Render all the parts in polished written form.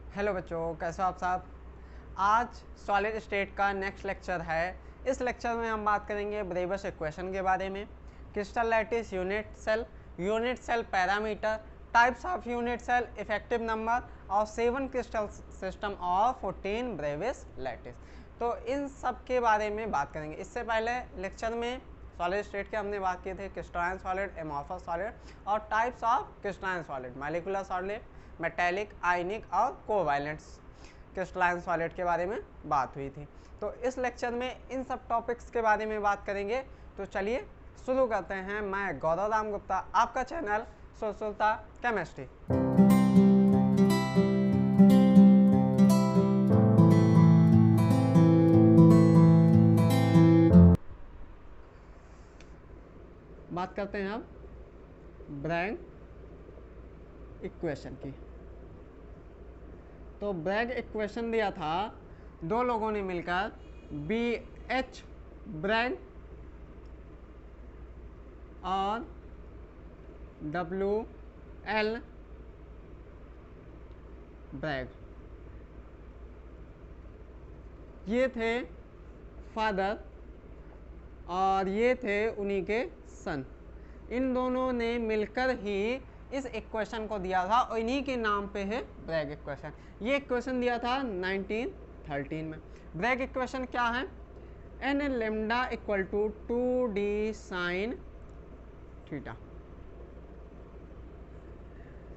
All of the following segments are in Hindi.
हेलो बच्चों, कैसे हो आप सब। आज सॉलिड स्टेट का नेक्स्ट लेक्चर है। इस लेक्चर में हम बात करेंगे ब्रेबस इक्वेशन के बारे में, crystal lattice, unit cell parameter, types of unit cell, effective number और 7 क्रिस्टल सिस्टम और 14 ब्रेविस लैटिस। तो इन सब के बारे में बात करेंगे। इससे पहले लेक्चर में सॉलिड स्टेट के हमने बात की थी, क्रिस्टलाइन सॉलिड, एमॉर्फस सॉलिड और types of crystalline solid, molecular solid, metallic, ionic और कोवैलेंट क्रिस्टलाइन सॉलिड के बारे में बात हुई थी। तो इस लेक्चर में इन सब टॉपिक्स के बारे में बात करेंगे। तो चलिए शुरू करते हैं। मैं गौरव राम गुप्ता, आपका चैनल सुलता केमिस्ट्री। बात करते हैं अब ब्रैग इक्वेशन की। तो ब्रैग इक्वेशन दिया था दो लोगों ने मिलकर, बी एच ब्रैग और डब्ल्यू एल ब्रैग। ये थे फादर और ये थे उन्हीं के सन। इन दोनों ने मिलकर ही इस इक्वेशन को दिया था और इन्हीं के नाम पे है ब्रैग इक्वेशन। ये इक्वेशन दिया था 1913 में। ब्रैग इक्वेशन क्या है? N lambda equal to 2d sine theta.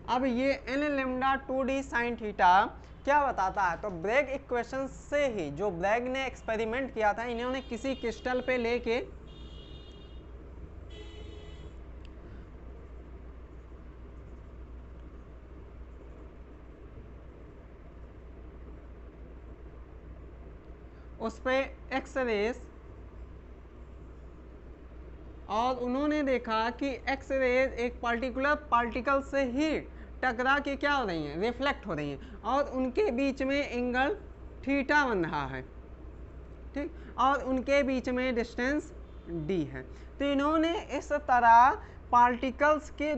अब ये N lambda 2d sine theta क्या बताता है? तो ब्रैग इक्वेशन से ही जो ब्रैग ने एक्सपेरिमेंट किया था, इन्होंने किसी क्रिस्टल पे लेके उस पे एक्स रेस, और उन्होंने देखा कि एक्स रेज एक पर्टिकुलर पार्टिकल से ही टकरा के क्या हो रही हैं, रिफ्लेक्ट हो रही हैं, और उनके बीच में एंगल थीटा बन रहा है, ठीक, और उनके बीच में डिस्टेंस डी है। तो इन्होंने इस तरह पार्टिकल्स के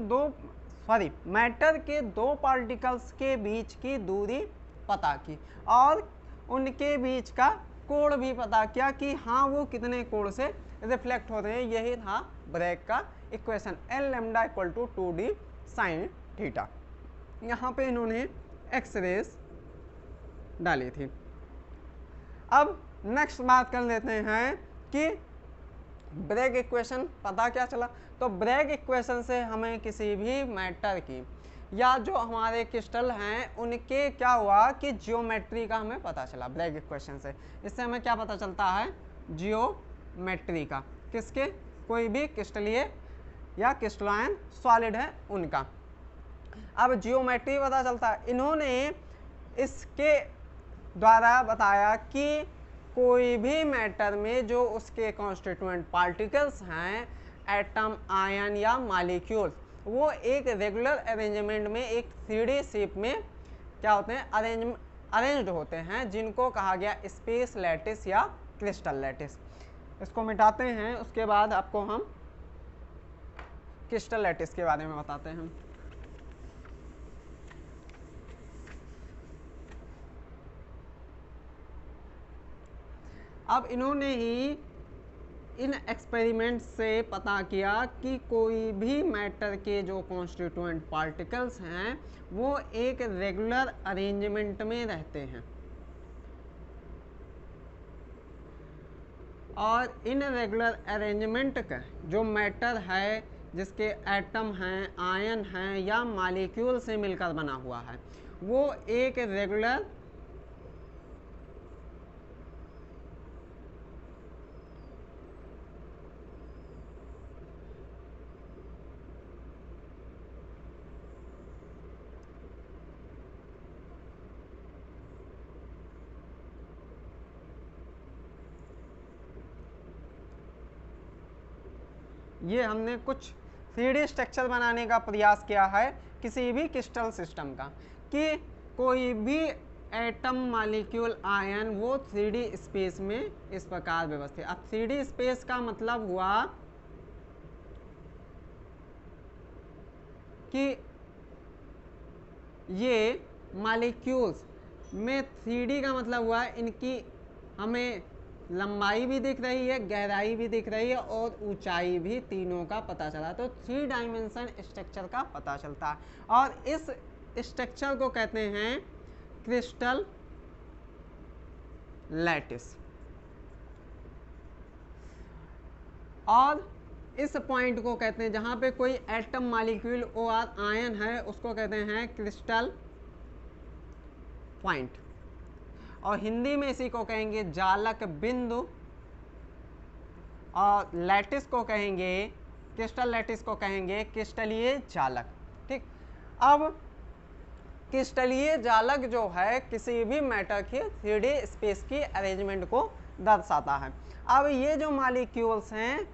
मैटर के दो पार्टिकल्स के बीच की दूरी पता की और उनके बीच का कोण भी पता किया कि हाँ वो कितने कोण से रिफ्लेक्ट हो रहे हैं। यही था ब्रैग का equation, L lambda equal to 2d sine theta. यहाँ पे इन्होंने एक्स रेस डाली थी। अब नेक्स्ट बात कर लेते हैं कि ब्रैग इक्वेशन पता क्या चला। तो ब्रैग इक्वेशन से हमें किसी भी मैटर की या जो हमारे क्रिस्टल हैं उनके क्या हुआ कि जियोमेट्री का हमें पता चला ब्रैग इक्वेशन से। इससे हमें क्या पता चलता है? जियोमेट्री का। किसके? कोई भी क्रिस्टलीय या क्रिस्टलाइन सॉलिड है उनका। अब जियोमेट्री पता चलता है। इन्होंने इसके द्वारा बताया कि कोई भी मैटर में जो उसके कॉन्स्टिट्यूएंट पार्टिकल्स हैं, एटम, आयन या मॉलिक्यूल्स, वो एक रेगुलर अरेंजमेंट में एक 3D शेप में क्या होते हैं, अरेंज्ड होते हैं, जिनको कहा गया स्पेस लैटिस या क्रिस्टल लैटिस। इसको मिटाते हैं, उसके बाद आपको हम क्रिस्टल लैटिस के बारे में बताते हैं। अब इन्होंने ही इन एक्सपेरिमेंट से पता किया कि कोई भी मैटर के जो कॉन्स्टिट्यूएंट पार्टिकल्स हैं वो एक रेगुलर अरेंजमेंट में रहते हैं, और इन रेगुलर अरेंजमेंट का जो मैटर है, जिसके एटम हैं, आयन हैं या मॉलिक्यूल से मिलकर बना हुआ है, वो एक रेगुलर ये हमने कुछ 3D स्ट्रक्चर बनाने का प्रयास किया है किसी भी क्रिस्टल सिस्टम का, कि कोई भी एटम, मॉलिक्यूल, आयन वो 3D स्पेस में इस प्रकार व्यवस्थित। अब 3D स्पेस का मतलब हुआ कि ये मॉलिक्यूल्स में 3D का मतलब हुआ इनकी हमें लंबाई भी दिख रही है, गहराई भी दिख रही है और ऊंचाई भी, तीनों का पता चला। तो 3 डायमेंशन स्ट्रक्चर का पता चलता है और इस स्ट्रक्चर को कहते हैं क्रिस्टल लैटिस। और इस पॉइंट को कहते हैं जहां पे कोई एटम मॉलिक्यूल और आयन है उसको कहते हैं क्रिस्टल पॉइंट, और हिंदी में इसी को कहेंगे जालक बिंदु, और लैटिस को कहेंगे, क्रिस्टल लैटिस को कहेंगे क्रिस्टलीय जालक। ठीक, अब क्रिस्टलीय जालक जो है किसी भी मैटर की 3D स्पेस की अरेंजमेंट को दर्शाता है। अब ये जो मॉलिक्यूल्स हैं,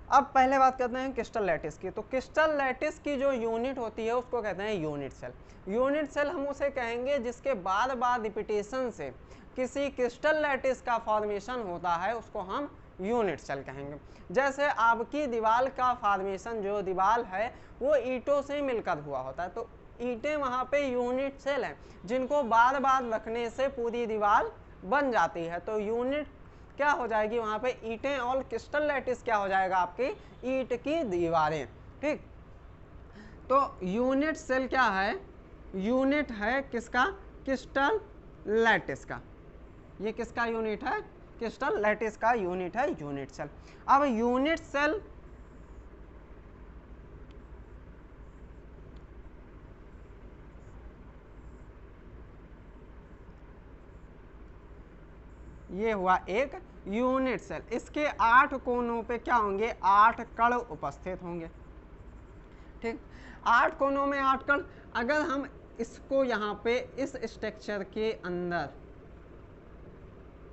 अब पहले बात करते हैं क्रिस्टल लैटिस की। तो क्रिस्टल लैटिस की जो यूनिट होती है उसको कहते हैं यूनिट सेल। यूनिट सेल हम उसे कहेंगे जिसके बार बार रिपीटेशन से किसी क्रिस्टल लैटिस का फॉर्मेशन होता है, उसको हम यूनिट सेल कहेंगे। जैसे आपकी दीवार का फॉर्मेशन, जो दीवार है वो ईंटों से मिलकर हुआ होता है, तो ईंटें वहाँ पे यूनिट सेल हैं जिनको बार बार रखने से पूरी दीवार बन जाती है। तो यूनिट क्या हो जाएगी वहाँ पे, ईंटें, और क्रिस्टल लैटिस क्या हो जाएगा, आपकी ईंट की दीवारें। ठीक, तो यूनिट सेल क्या है, यूनिट है किसका, क्रिस्टल लैटिस का। ये किसका यूनिट है, क्रिस्टल लैटिस का यूनिट है यूनिट सेल। अब यूनिट सेल ये हुआ एक यूनिट सेल। इसके 8 कोनों पे क्या होंगे, 8 कण उपस्थित होंगे। ठीक, 8 कोनों में 8 कण। अगर हम इसको यहाँ पे इस स्ट्रक्चर के अंदर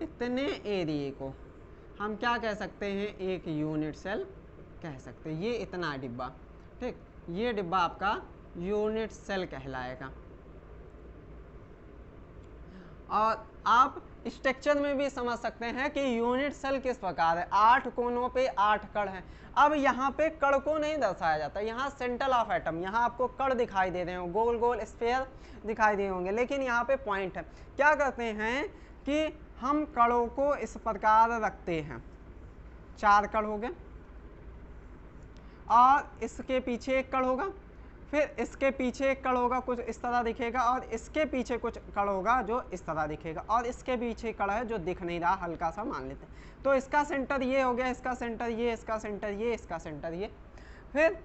इतने एरिया को हम क्या कह सकते हैं, एक यूनिट सेल कह सकते हैं। ये इतना डिब्बा, ठीक, ये डिब्बा आपका यूनिट सेल कहलाएगा। और आप स्ट्रक्चर में भी समझ सकते हैं कि यूनिट सेल किस प्रकार है। 8 कोनों पे 8 कण हैं। अब यहाँ पे कण को नहीं दर्शाया जाता, यहाँ सेंटर ऑफ एटम, यहाँ आपको कण दिखाई दे रहे होंगे, गोल गोल स्फीयर दिखाई दे होंगे, लेकिन यहाँ पे पॉइंट है। क्या करते हैं कि हम कणों को इस प्रकार रखते हैं, 4 कण हो गए, और इसके पीछे एक कण होगा, फिर इसके पीछे एक कण होगा कुछ इस तरह दिखेगा, और इसके पीछे कुछ कण होगा जो इस तरह दिखेगा, और इसके पीछे कण है जो दिख नहीं रहा, हल्का सा मान लेते हैं। तो इसका सेंटर ये हो गया, इसका सेंटर ये, इसका सेंटर ये, इसका सेंटर ये, फिर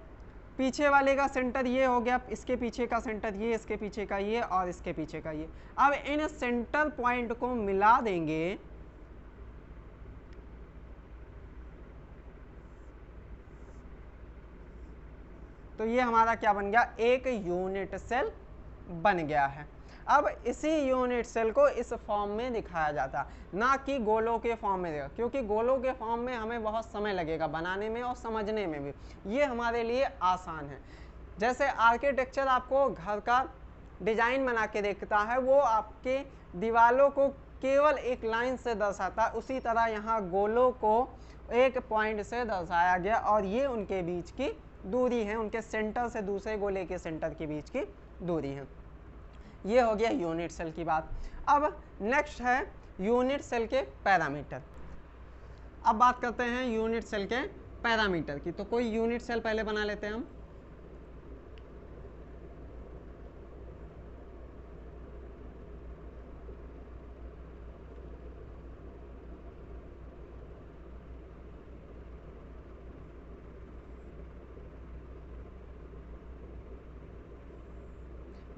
पीछे वाले का सेंटर ये हो गया, इसके पीछे का सेंटर ये, इसके पीछे का ये, और इसके पीछे का ये। अब इन सेंटर पॉइंट को मिला देंगे तो ये हमारा क्या बन गया, एक यूनिट सेल बन गया है। अब इसी यूनिट सेल को इस फॉर्म में दिखाया जाता है, ना कि गोलों के फॉर्म में देगा, क्योंकि गोलों के फॉर्म में हमें बहुत समय लगेगा बनाने में और समझने में भी। ये हमारे लिए आसान है। जैसे आर्किटेक्चर आपको घर का डिजाइन बना के देखता है, वो आपके दीवारों को केवल एक लाइन से दर्शाता है, उसी तरह यहाँ गोलों को एक पॉइंट से दर्शाया गया, और ये उनके बीच की दूरी है, उनके सेंटर से दूसरे गोले के सेंटर के बीच की दूरी है। ये हो गया यूनिट सेल की बात। अब नेक्स्ट है यूनिट सेल के पैरामीटर। अब बात करते हैं यूनिट सेल के पैरामीटर की। तो कोई यूनिट सेल पहले बना लेते हैं हम।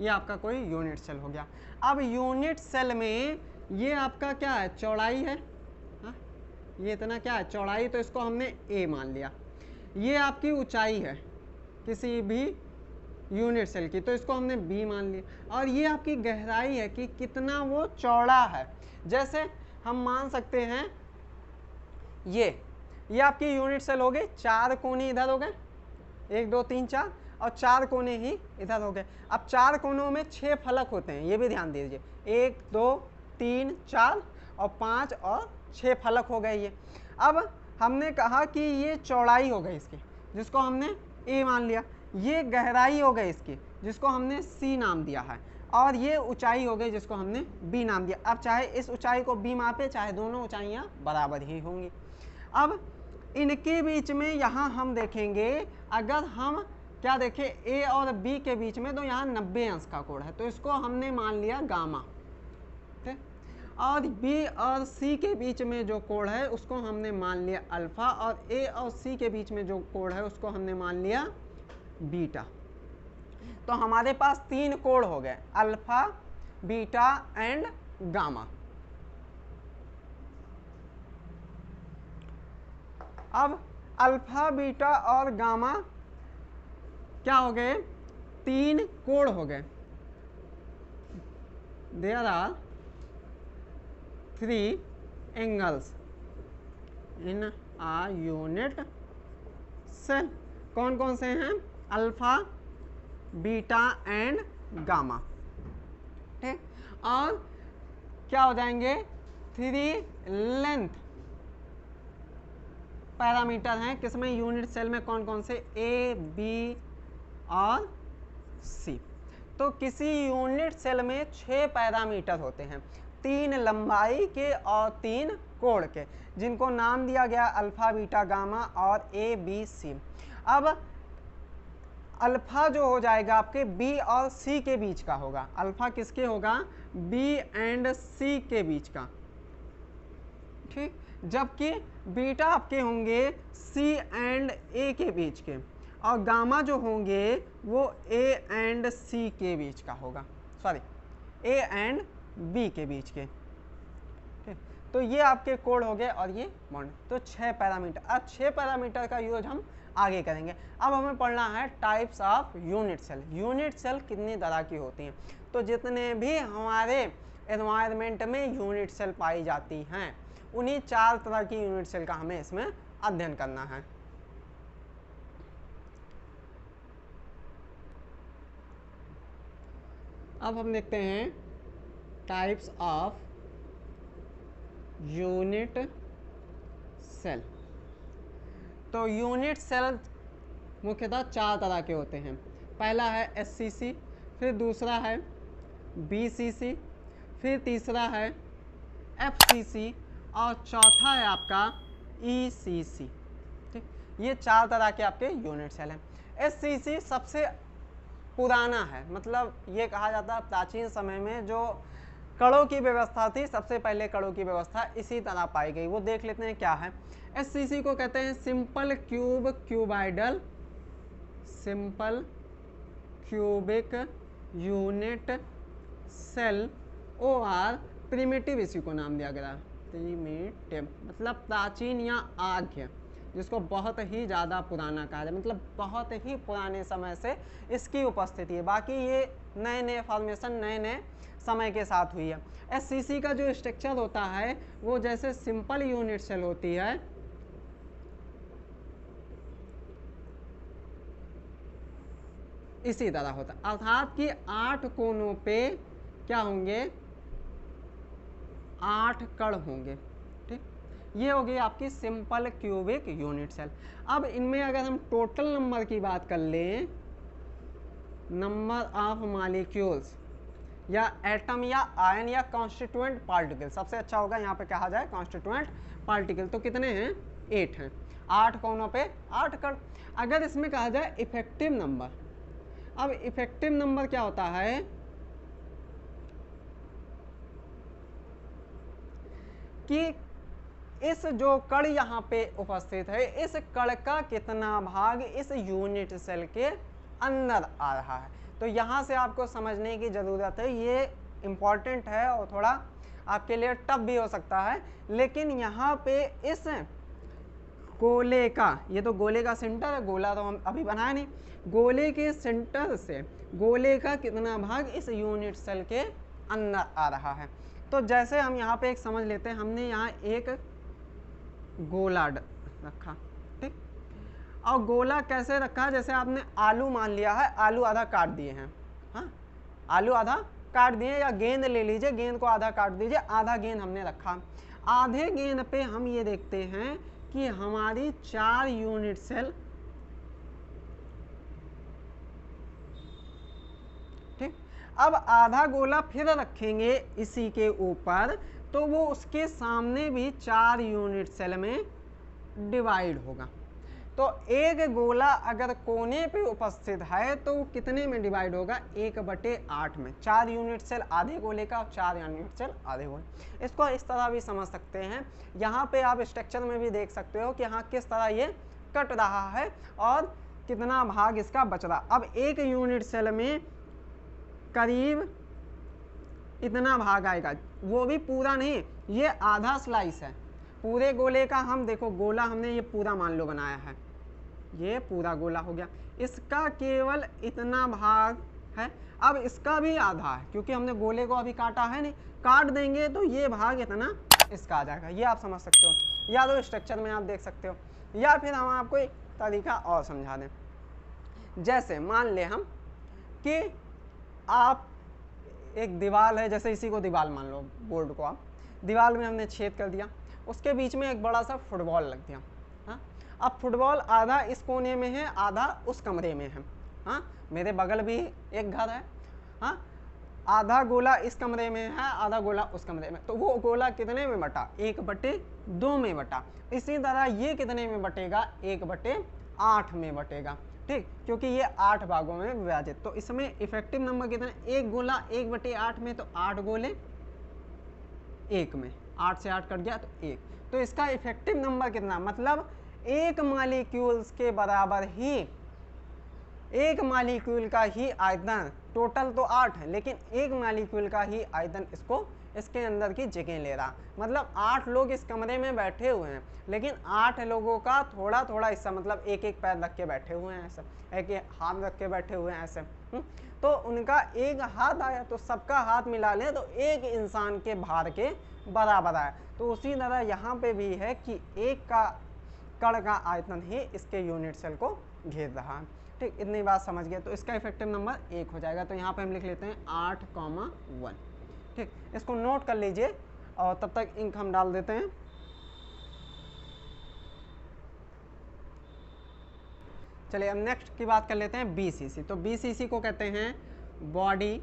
ये आपका कोई यूनिट सेल हो गया। अब यूनिट सेल में ये आपका क्या है, चौड़ाई है, हा? ये इतना क्या है, चौड़ाई, तो इसको हमने ए मान लिया। ये आपकी ऊंचाई है किसी भी यूनिट सेल की, तो इसको हमने बी मान लिया। और ये आपकी गहराई है कि कितना वो चौड़ा है। जैसे हम मान सकते हैं ये आपकी यूनिट सेल हो गई, 4 कोने इधर हो गए, 1 2 3 4, और 4 कोने ही इधर हो गए। अब 4 कोनों में 6 फलक होते हैं, ये भी ध्यान दीजिए, 1 2 3 4 और 5 और 6 फलक हो गए ये। अब हमने कहा कि ये चौड़ाई हो गई इसकी, जिसको हमने ए मान लिया। ये गहराई हो गई इसकी, जिसको हमने सी नाम दिया है। और ये ऊंचाई हो गई जिसको हमने बी नाम दिया। अब चाहे इस ऊंचाई को बी मापे, चाहे दोनों ऊंचाइयां बराबर ही होंगी। अब इनके बीच में यहाँ हम देखेंगे, अगर हम क्या देखें ए और बी के बीच में, तो यहाँ 90 अंश का कोण है, तो इसको हमने मान लिया गामा। ठीक, और बी और सी के बीच में जो कोण है उसको हमने मान लिया अल्फा, और ए और सी के बीच में जो कोण है उसको हमने मान लिया बीटा। तो हमारे पास 3 कोण हो गए, अल्फा, बीटा एंड गामा। अब अल्फा, बीटा और गामा क्या हो गए, 3 कोण हो गए। There are 3 angles in a unit cell. कौन कौन से हैं, अल्फा, बीटा एंड गामा। ठीक, और क्या हो जाएंगे, 3 लेंथ पैरामीटर हैं, किसमें, यूनिट सेल में। कौन कौन से, ए, बी और सी। तो किसी यूनिट सेल में 6 पैरामीटर होते हैं, 3 लंबाई के और 3 कोण के, जिनको नाम दिया गया अल्फा, बीटा, गामा और ए, बी, सी। अब अल्फा जो हो जाएगा आपके बी और सी के बीच का होगा, अल्फा किसके होगा, बी एंड सी के बीच का। ठीक, जबकि बीटा आपके होंगे सी एंड ए के बीच के, और गामा जो होंगे वो ए एंड सी के बीच का होगा, सॉरी ए एंड बी के बीच के। ठीक, तो ये आपके कोड हो गए और ये बॉन्ड। तो 6 पैरामीटर। अब 6 पैरामीटर का यूज हम आगे करेंगे। अब हमें पढ़ना है types of unit cell. Unit cell कितनी तरह की होती हैं, तो जितने भी हमारे एनवायरनमेंट में यूनिट सेल पाई जाती हैं, उन्हीं 4 तरह की यूनिट सेल का हमें इसमें अध्ययन करना है। अब हम देखते हैं टाइप्स ऑफ यूनिट सेल। तो यूनिट सेल मुख्यतः 4 तरह के होते हैं। पहला है एससीसी, फिर दूसरा है बीसीसी, फिर तीसरा है एफसीसी, और चौथा है आपका ईसीसी। ठीक, ये 4 तरह के आपके यूनिट सेल हैं। एससीसी सबसे पुराना है, मतलब ये कहा जाता है प्राचीन समय में जो कड़ों की व्यवस्था थी, सबसे पहले कड़ों की व्यवस्था इसी तरह पाई गई। वो देख लेते हैं क्या है। एससीसी को कहते हैं simple cube cuboidal, simple cubic unit cell, और प्रिमिटिव इसी को नाम दिया गया, प्रिमिटिव मतलब प्राचीन या आद्य, जिसको बहुत ही ज़्यादा पुराना कहा जाए, मतलब बहुत ही पुराने समय से इसकी उपस्थिति है। बाकी ये नए नए फॉर्मेशन नए नए समय के साथ हुई है। एससीसी का जो स्ट्रक्चर होता है वो जैसे सिंपल यूनिट सेल होती है, इसी तरह होता है, अर्थात कि 8 कोनों पे क्या होंगे, 8 कण होंगे। ठीक, ये हो गई आपकी सिंपल क्यूबिक यूनिट सेल। अब इनमें अगर हम टोटल नंबर की बात कर लें, नंबर ऑफ मॉलिक्यूल्स या एटम या आयन या कॉन्स्टिट्यूएंट पार्टिकल, सबसे अच्छा होगा यहाँ पे कहा जाए कॉन्स्टिट्यूएंट पार्टिकल, तो कितने हैं, 8 हैं। 8 कोनों पे 8 कण। अगर इसमें कहा जाए इफेक्टिव नंबर, अब इफेक्टिव नंबर क्या होता है कि इस जो कण यहाँ पे उपस्थित है, इस कण का कितना भाग इस यूनिट सेल के अंदर आ रहा है। तो यहाँ से आपको समझने की ज़रूरत है, ये इम्पॉर्टेंट है और थोड़ा आपके लिए टफ भी हो सकता है। लेकिन यहाँ पे इस गोले का, ये तो गोले का सेंटर है, गोला तो हम अभी बनाया नहीं, गोले के सेंटर से गोले का कितना भाग इस यूनिट सेल के अंदर आ रहा है। तो जैसे हम यहाँ पे एक समझ लेते हैं, हमने यहाँ एक गोला रखा, ठीक, और गोला कैसे रखा, जैसे आपने आलू मान लिया है, आलू आधा काट दिए हैं, हाँ आलू आधा काट दिए, या गेंद ले लीजिए, गेंद को आधा काट दीजिए, आधा गेंद हमने रखा। आधे गेंद पे हम ये देखते हैं कि हमारी 4 यूनिट सेल, ठीक। अब आधा गोला फिर रखेंगे इसी के ऊपर, तो वो उसके सामने भी 4 यूनिट सेल में डिवाइड होगा। तो एक गोला अगर कोने पे उपस्थित है तो वो कितने में डिवाइड होगा, 1/8 में। 4 यूनिट सेल आधे गोले का और 4 यूनिट सेल आधे गोले। इसको इस तरह भी समझ सकते हैं, यहाँ पे आप स्ट्रक्चर में भी देख सकते हो कि यहाँ किस तरह ये कट रहा है और कितना भाग इसका बच रहा। अब एक यूनिट सेल में करीब इतना भाग आएगा, वो भी पूरा नहीं, ये आधा स्लाइस है पूरे गोले का। हम देखो गोला हमने ये पूरा मान लो बनाया है, ये पूरा गोला हो गया, इसका केवल इतना भाग है। अब इसका भी आधा है क्योंकि हमने गोले को अभी काटा है नहीं, काट देंगे तो ये भाग इतना इसका आ जाएगा। ये आप समझ सकते हो, या तो स्ट्रक्चर में आप देख सकते हो, या फिर हम आपको एक तरीका और समझा दें। जैसे मान ले हम कि आप एक दीवार है, जैसे इसी को दीवार मान लो, बोर्ड को आप दीवार में हमने छेद कर दिया, उसके बीच में एक बड़ा सा फुटबॉल लग दिया। हाँ, अब फुटबॉल आधा इस कोने में है, आधा उस कमरे में है। हाँ, मेरे बगल भी एक घर है। हाँ, आधा गोला इस कमरे में है, आधा गोला उस कमरे में, तो वो गोला कितने में बटा, 1/2 में बटा। इसी तरह ये कितने में बटेगा, 1/8 में बटेगा। ठीक, क्योंकि ये 8 भागों में विभाजित। तो इसमें इफेक्टिव नंबर कितने, एक गोला 1/8 में, तो 8 गोले 1 में, 8 से 8 कट गया तो 1। तो इसका इफेक्टिव नंबर कितना, मतलब एक मॉलिक्यूल्स के बराबर ही, एक मॉलिक्यूल का ही आयतन, टोटल तो 8 है लेकिन एक मॉलिक्यूल का ही आयतन इसको इसके अंदर की जगह ले रहा। मतलब 8 लोग इस कमरे में बैठे हुए हैं लेकिन 8 लोगों का थोड़ा थोड़ा हिस्सा, मतलब एक एक पैर रख के बैठे हुए हैं ऐसे, एक एक हाथ रख के बैठे हुए हैं ऐसे। तो उनका एक हाथ आया तो सबका हाथ मिला लें तो एक इंसान के भार के बराबर आया। तो उसी तरह यहाँ पे भी है कि एक का कण का आयतन ही इसके यूनिट सेल को घेर रहा है। ठीक, इतनी बात समझ गए। तो इसका इफेक्टिव नंबर 1 हो जाएगा। तो यहाँ पे हम लिख लेते हैं 8,1। ठीक, इसको नोट कर लीजिए और तब तक इंक हम डाल देते हैं। चलिए अब नेक्स्ट की बात कर लेते हैं BCC। तो BCC को कहते हैं बॉडी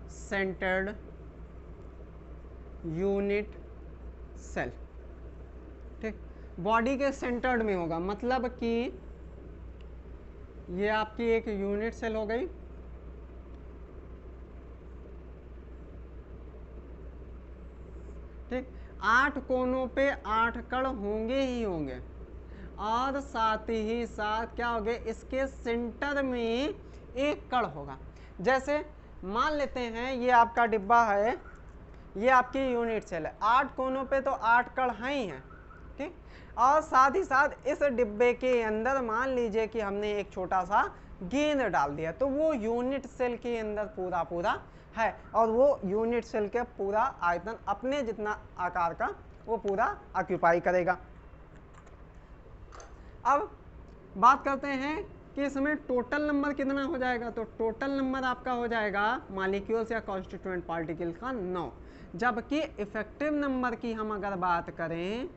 सेंटर्ड यूनिट सेल। ठीक, बॉडी के सेंटर्ड में होगा, मतलब कि ये आपकी एक यूनिट सेल हो गई। ठीक, 8 कोनों पे 8 कण होंगे ही होंगे और साथ ही साथ क्या होगा, इसके सेंटर में एक कण होगा। जैसे मान लेते हैं ये आपका डिब्बा है, ये आपकी यूनिट सेल है, 8 कोनों पे तो 8 कण हैं ही हैं। ठीक, और साथ ही साथ इस डिब्बे के अंदर मान लीजिए कि हमने एक छोटा सा गेंद डाल दिया, तो वो यूनिट सेल के अंदर पूरा पूरा है और वो यूनिट सेल के पूरा आयतन अपने जितना आकार का वो पूरा ऑक्यूपाई करेगा। अब बात करते हैं कि इसमें टोटल नंबर कितना हो जाएगा। तो टोटल नंबर आपका हो जाएगा मॉलिक्यूल्स या कॉन्स्टिट्यूएंट पार्टिकल का 9, जबकि इफेक्टिव नंबर की हम अगर बात करें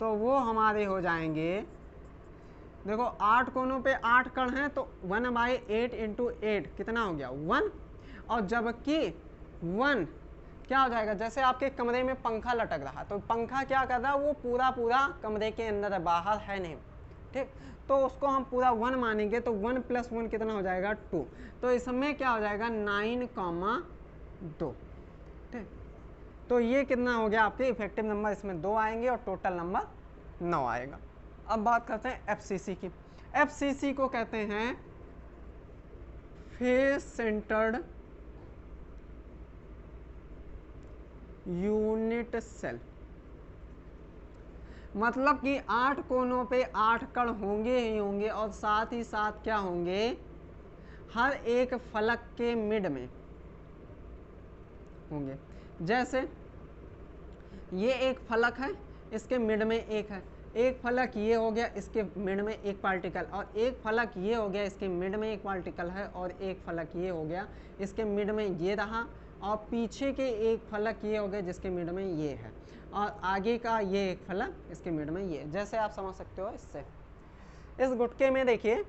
तो वो हमारे हो जाएंगे, देखो 8 कोनों पे 8 कण हैं तो 1/8 × 8 कितना हो गया 1। और जबकि 1 क्या हो जाएगा, जैसे आपके कमरे में पंखा लटक रहा, तो पंखा क्या कर रहा है, वो पूरा पूरा कमरे के अंदर है, बाहर है नहीं। ठीक, तो उसको हम पूरा 1 मानेंगे, तो 1 + 1 कितना हो जाएगा 2। तो इसमें क्या हो जाएगा 9,2। ठीक, तो ये कितना हो गया आपके इफेक्टिव नंबर, इसमें 2 आएंगे और टोटल नंबर 9 आएगा। अब बात करते हैं FCC की। FCC को कहते हैं फेस सेंटर्ड यूनिट सेल। मतलब कि 8 कोनों पे 8 कण होंगे ही होंगे और साथ ही साथ क्या होंगे, हर एक फलक के मिड में होंगे। जैसे ये एक फलक है, इसके मिड में एक है, एक फलक ये हो गया, इसके मिड में एक पार्टिकल, और एक फलक ये हो गया, इसके मिड में एक पार्टिकल है, और एक फलक ये हो गया, इसके मिड में ये रहा, और पीछे के एक फलक ये हो गया जिसके मिड में ये है, और आगे का ये एक फलक इसके मिड में ये। जैसे आप समझ सकते हो इससे, इस गुटके में देखिए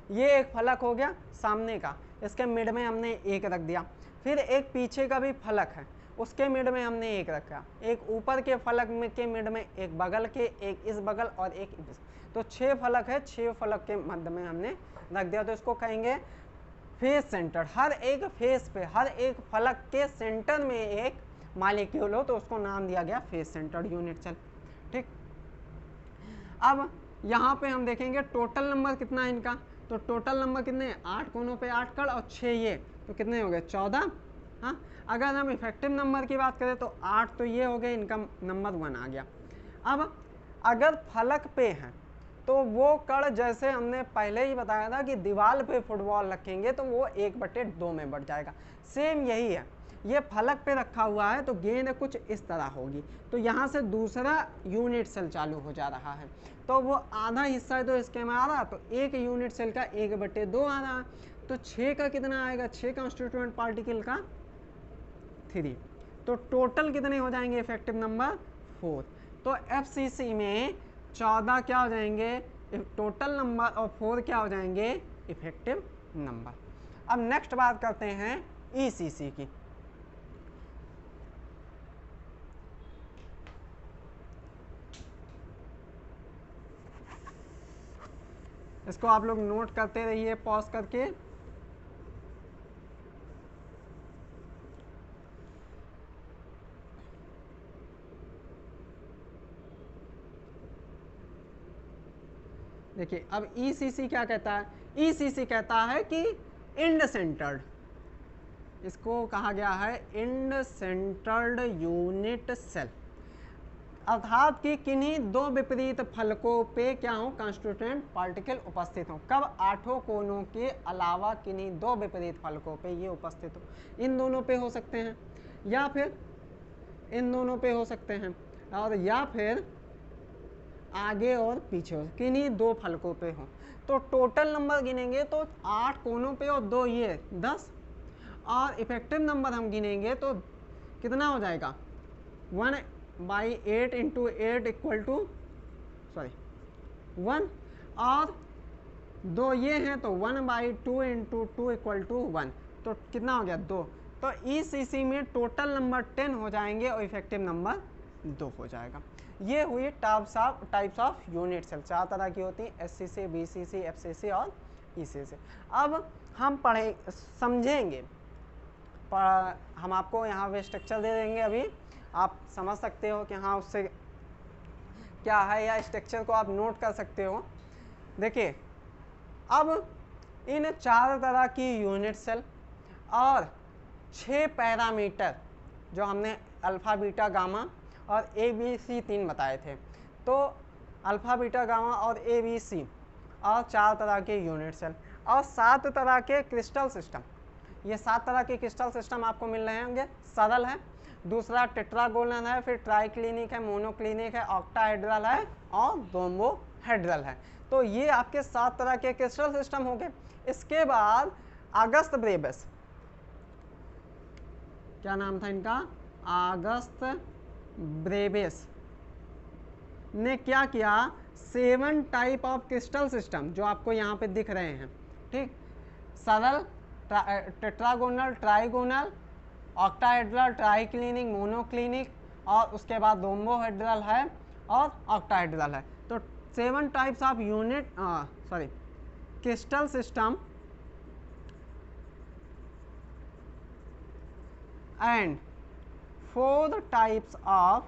ये एक फलक हो गया सामने का, इसके मिड में हमने एक रख दिया। फिर एक पीछे का भी फलक है, उसके मिड में हमने एक रखा। एक ऊपर के फलक में के मिड में, एक बगल के, एक इस बगल और एक इस। तो 6 फलक है, 6 फलक के मध्य में हमने रख दिया। तो इसको कहेंगे फेस सेंटर। हर एक फेस पे, हर एक फलक के सेंटर में एक मॉलिक्यूल हो तो उसको नाम दिया गया फेस सेंटर्ड यूनिट सेल। ठीक, अब यहाँ पे हम देखेंगे टोटल नंबर कितना है इनका। तो टोटल नंबर कितने हैं, 8 कोनों पे 8 कण और 6 ये, तो कितने हो गए 14। हाँ, अगर हम इफेक्टिव नंबर की बात करें तो 8 तो ये हो गए, इनका नंबर 1 आ गया। अब अगर फलक पे हैं तो वो कण, जैसे हमने पहले ही बताया था कि दीवार पे फुटबॉल रखेंगे तो वो 1/2 में बढ़ जाएगा। सेम यही है, ये फलक पे रखा हुआ है तो गेंद कुछ इस तरह होगी, तो यहाँ से दूसरा यूनिट सेल चालू हो जा रहा है। तो वो आधा हिस्सा तो इसके में आ रहा, तो एक यूनिट सेल का 1/2 आ रहा है। तो 6 का कितना आएगा, 6 कॉन्स्टिट्यूएंट पार्टिकल का 3। तो टोटल कितने हो जाएंगे इफेक्टिव नंबर 4। तो एफसीसी में 14 क्या हो जाएंगे टोटल नंबर और 4 क्या हो जाएंगे इफेक्टिव नंबर। अब नेक्स्ट बात करते हैं ईसीसी की। इसको आप लोग नोट करते रहिए पॉज करके। देखिए अब ईसीसी क्या कहता है, ईसीसी कहता है कि इंड सेंटर्ड, इसको कहा गया है इंड सेंटर्ड यूनिट सेल, अर्थात कि किन्हीं 2 विपरीत फलकों पे क्या हो कॉन्स्टिट्यूएंट पार्टिकल उपस्थित हो। कब, 8 कोनों के अलावा किन्हीं 2 विपरीत फलकों पे ये उपस्थित हो। इन दोनों पे हो सकते हैं या फिर इन दोनों पे हो सकते हैं, और या फिर आगे और पीछे हो, किन्हीं 2 फलकों पे हो। तो टोटल नंबर गिनेंगे तो 8 कोनों पे और 2 ये 10, और इफेक्टिव नंबर हम गिनेंगे तो कितना हो जाएगा 1/8 इंटू 8 इक्वल टू 1, और 2 ये हैं तो 1/2 इंटू 2 इक्वल टू 1, तो कितना हो गया 2। तो ईसीसी में टोटल नंबर 10 हो जाएंगे और इफेक्टिव नंबर 2 हो जाएगा। ये हुई टाइप्स ऑफ यूनिट सेल। 4 तरह की होती हैं, एससीसी, बीसीसी, एफसीसी और ईसीसी। अब हम समझेंगे, हम आपको यहाँ पे स्ट्रक्चर दे देंगे, अभी आप समझ सकते हो कि हाँ उससे क्या है, या स्ट्रक्चर को आप नोट कर सकते हो। देखिए अब इन 4 तरह की यूनिट सेल और 6 पैरामीटर जो हमने अल्फा बीटा गामा और ABC 3 बताए थे, तो अल्फा बीटा गामा और ABC और 4 तरह के यूनिट सेल और 7 तरह के क्रिस्टल सिस्टम। ये 7 तरह के क्रिस्टल सिस्टम आपको मिल रहे होंगे। सरल है, दूसरा टेट्रागोनल है, फिर ट्राइक्लिनिक है, मोनोक्लिनिक है, ऑक्टाहेड्रल है और डोमोहेड्रल है। तो ये आपके 7 तरह के क्रिस्टल सिस्टम हो गए। इसके बाद अगस्त ब्रेबस, क्या नाम था इनका, अगस्त ब्रेबेस ने क्या किया, 7 टाइप ऑफ क्रिस्टल सिस्टम जो आपको यहाँ पे दिख रहे हैं, ठीक, सरल, tetragonal, trigonal, octahedral, triclinic, monoclinic और उसके बाद डोमोहेड्रल है और ऑक्टाहेड्रल है। तो 7 types of crystal system and 4 types of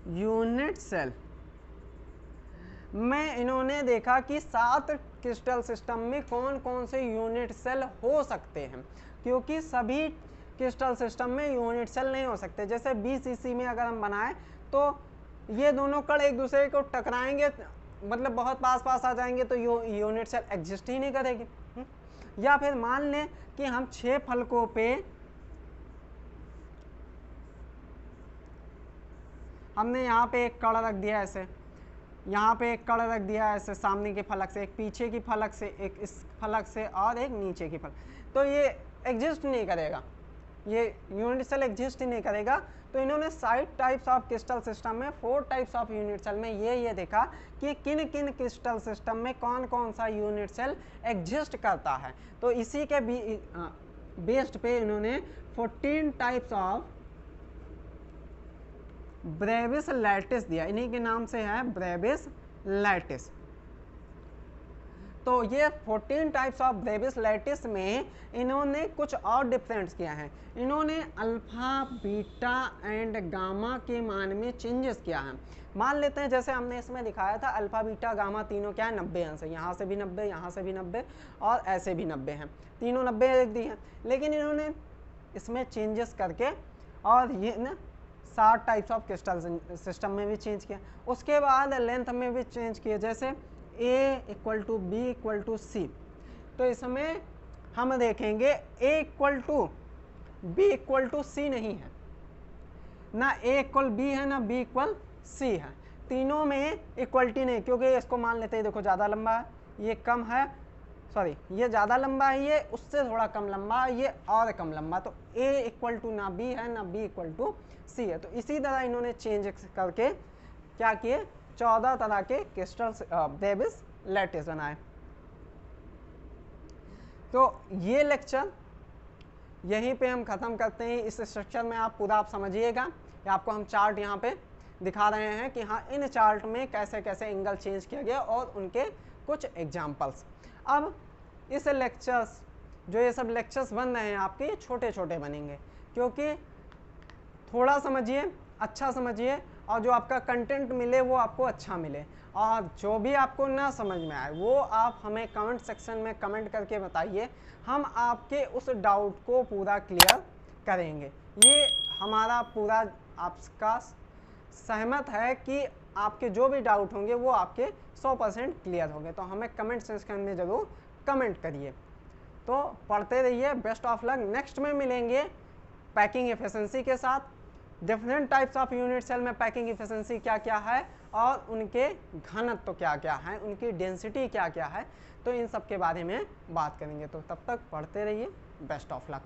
unit cell में इन्होंने देखा कि 7 क्रिस्टल सिस्टम में कौन कौन से यूनिट सेल हो सकते हैं, क्योंकि सभी क्रिस्टल सिस्टम में यूनिट सेल नहीं हो सकते। जैसे बीसीसी में अगर हम बनाएं तो ये दोनों कण एक दूसरे को टकराएंगे, मतलब बहुत पास पास आ जाएंगे, तो यूनिट सेल एग्जिस्ट ही नहीं करेगी। या फिर मान लें कि हम 6 फलकों पे हमने यहाँ पे एक कण रख दिया ऐसे, यहाँ पे एक कण रख दिया ऐसे सामने के फलक से, एक पीछे की फलक से, एक इस फलक से और एक नीचे की फलक, तो ये एग्जिस्ट नहीं करेगा। ये यूनिट सेल एग्जिस्ट ही नहीं करेगा। तो इन्होंने 60 टाइप्स ऑफ क्रिस्टल सिस्टम में 4 टाइप्स ऑफ यूनिट सेल में ये देखा कि किन किन क्रिस्टल सिस्टम में कौन कौन सा यूनिट सेल एग्जिस्ट करता है। तो इसी के बेस्ड पे इन्होंने 14 टाइप्स ऑफ ब्रेविस लैटिस दिया, इन्हीं के नाम से है ब्रेविस लैटिस। तो ये 14 टाइप्स ऑफ ब्रेविस लैटिस में इन्होंने कुछ और डिफरेंस किया है। इन्होंने अल्फा बीटा एंड गामा के मान में चेंजेस किया है। मान लेते हैं जैसे हमने इसमें दिखाया था अल्फा बीटा गामा तीनों क्या है 90 अंश है, यहाँ से भी 90, यहाँ से भी 90 और ऐसे भी 90 हैं, तीनों 90 लिख दी हैं। लेकिन इन्होंने इसमें चेंजेस करके और ये ना 60 टाइप्स ऑफ क्रिस्टल सिस्टम में भी चेंज किया। उसके बाद लेंथ में भी चेंज किया, जैसे A equal to B equal to C. तो इसमें हम देखेंगे A equal to B equal to C नहीं है, ना A इक्वल बी है ना B इक्वल सी है, तीनों में इक्वलिटी नहीं, क्योंकि इसको मान लेते हैं देखो ज़्यादा लंबा है, ये कम है, सॉरी ये ज़्यादा लंबा है, ये उससे थोड़ा कम लंबा है, ये और कम लंबा। तो A इक्वल टू ना B है ना B इक्वल टू सी है। तो इसी तरह इन्होंने चेंज करके क्या किए, 14 तरह के क्रिस्टल ब्रेविस लैटिस बनाए। तो ये लेक्चर यहीं पे हम ख़त्म करते हैं। इस स्ट्रक्चर में आप पूरा आप समझिएगा, आपको हम चार्ट यहाँ पे दिखा रहे हैं कि हाँ इन चार्ट में कैसे कैसे एंगल चेंज किया गया और उनके कुछ एग्जाम्पल्स। अब इस लेक्चर्स जो ये सब लेक्चर्स बन रहे हैं आपके, ये छोटे छोटे बनेंगे, क्योंकि थोड़ा समझिए, अच्छा समझिए, और जो आपका कंटेंट मिले वो आपको अच्छा मिले। और जो भी आपको ना समझ में आए वो आप हमें कमेंट सेक्शन में कमेंट करके बताइए, हम आपके उस डाउट को पूरा क्लियर करेंगे। ये हमारा पूरा आपका सहमत है कि आपके जो भी डाउट होंगे वो आपके 100% क्लियर होंगे। तो हमें कमेंट सेक्शन में ज़रूर कमेंट करिए। तो पढ़ते रहिए, बेस्ट ऑफ लक। नेक्स्ट में मिलेंगे पैकिंग एफिशिएंसी के साथ, different types of unit cell में पैकिंग एफिशिएंसी क्या क्या है और उनके घनत्व तो क्या क्या है, उनकी डेंसिटी क्या क्या है, तो इन सब के बारे में बात करेंगे। तो तब तक पढ़ते रहिए, बेस्ट ऑफ लक।